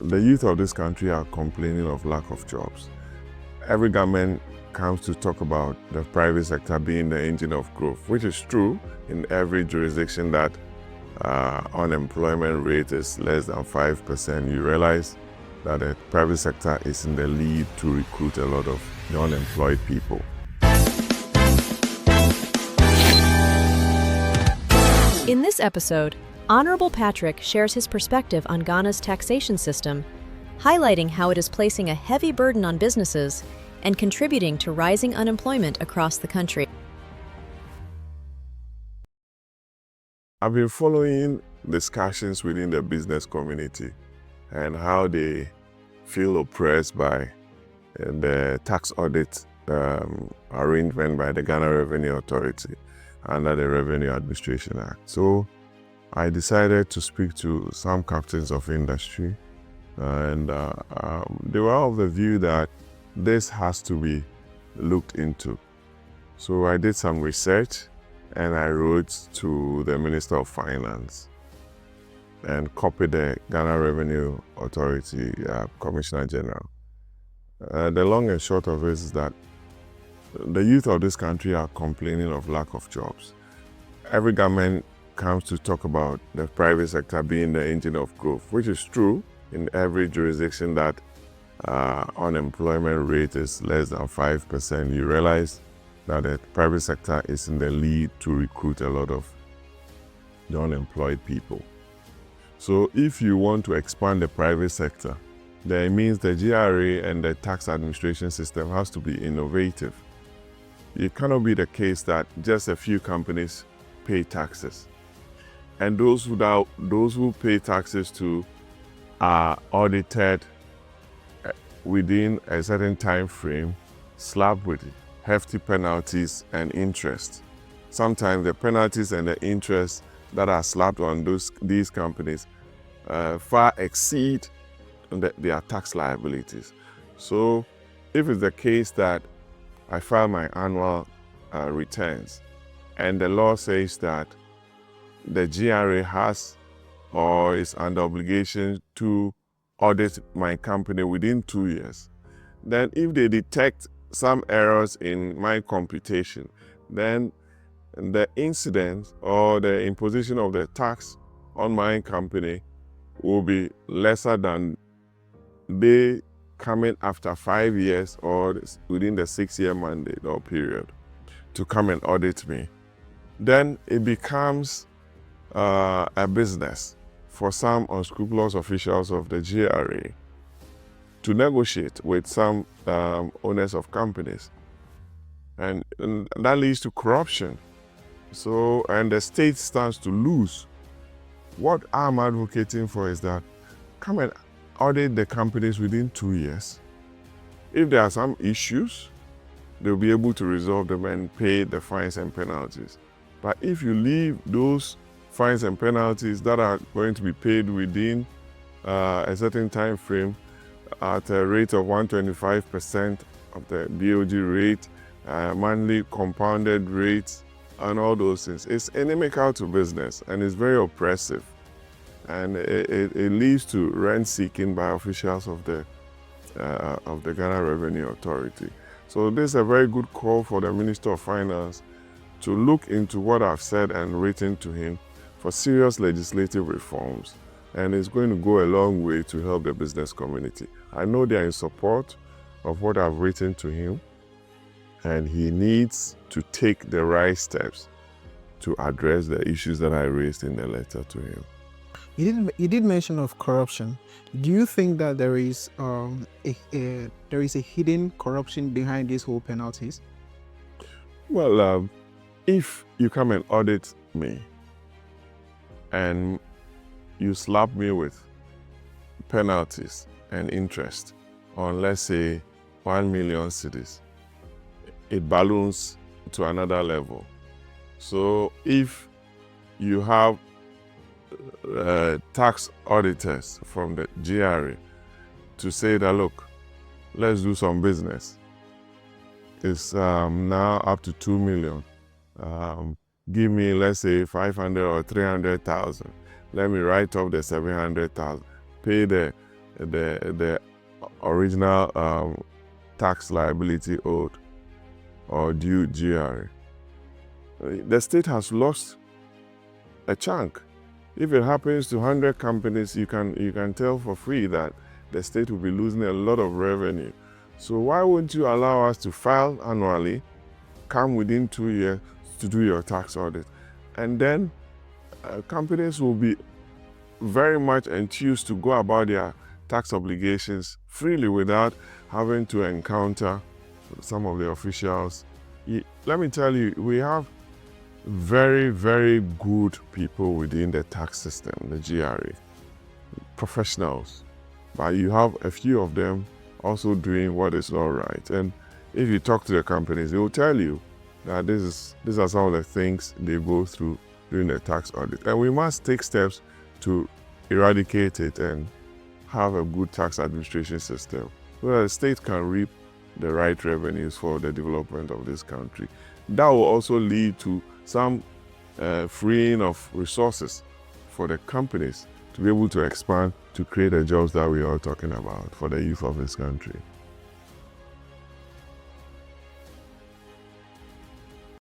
The youth of this country are complaining of lack of jobs. Every government comes to talk about the private sector being the engine of growth, which is true in every jurisdiction that unemployment rate is less than 5%. You realize that the private sector is in the lead to recruit a lot of unemployed people. In this episode, Honorable Patrick shares his perspective on Ghana's taxation system, highlighting how it is placing a heavy burden on businesses and contributing to rising unemployment across the country. I've been following discussions within the business community and how they feel oppressed by the tax audit arrangement by the Ghana Revenue Authority under the Revenue Administration Act. So I decided to speak to some captains of industry, and they were of the view that this has to be looked into. So I did some research and I wrote to the Minister of Finance and copied the Ghana Revenue Authority Commissioner General. The long and short of it is that the youth of this country are complaining of lack of jobs. Every government comes to talk about the private sector being the engine of growth, which is true in every jurisdiction that unemployment rate is less than 5%. You realize that the private sector is in the lead to recruit a lot of unemployed people. So if you want to expand the private sector, then it means the GRA and the tax administration system has to be innovative. It cannot be the case that just a few companies pay taxes, and those who pay taxes to are audited within a certain time frame, slapped with hefty penalties and interest. Sometimes the penalties and the interest that are slapped on these companies far exceed their tax liabilities. So if it's the case that I file my annual returns and the law says that the GRA has or is under obligation to audit my company within 2 years, then if they detect some errors in my computation, then the incidence or the imposition of the tax on my company will be lesser than they coming after 5 years or within the 6-year mandate or period to come and audit me. Then it becomes a business for some unscrupulous officials of the GRA to negotiate with some owners of companies, and that leads to corruption. So, and the state stands to lose. What I'm advocating for is that come and audit the companies within 2 years. If there are some issues, they'll be able to resolve them and pay the fines and penalties. But if you leave those fines and penalties that are going to be paid within a certain time frame at a rate of 125% of the BOG rate, monthly compounded rates, and all those things, it's inimical to business and it's very oppressive. And it leads to rent seeking by officials of the Ghana Revenue Authority. So this is a very good call for the Minister of Finance to look into what I've said and written to him for serious legislative reforms, and it's going to go a long way to help the business community. I know they are in support of what I've written to him, and he needs to take the right steps to address the issues that I raised in the letter to him. You did mention of corruption. Do you think that there is a hidden corruption behind these whole penalties? Well, if you come and audit me and you slap me with penalties and interest on, let's say, 1 million cedis, it balloons to another level. So if you have tax auditors from the GRA to say that, look, let's do some business, it's now up to 2 million. Give me, let's say, 500 or 300,000. Let me write off the 700,000. Pay the the original tax liability owed or due GRA. The state has lost a chunk. If it happens to 100 companies, you can tell for free that the state will be losing a lot of revenue. So why wouldn't you allow us to file annually, come within 2 years to do your tax audit, and then companies will be very much enthused to go about their tax obligations freely without having to encounter some of the officials. Let me tell you, we have very, very good people within the tax system, the GRA, professionals, but you have a few of them also doing what is not right. And if you talk to the companies, they will tell you that these are some of the things they go through during the tax audit. And we must take steps to eradicate it and have a good tax administration system so that the state can reap the right revenues for the development of this country. That will also lead to some freeing of resources for the companies to be able to expand, to create the jobs that we are talking about for the youth of this country.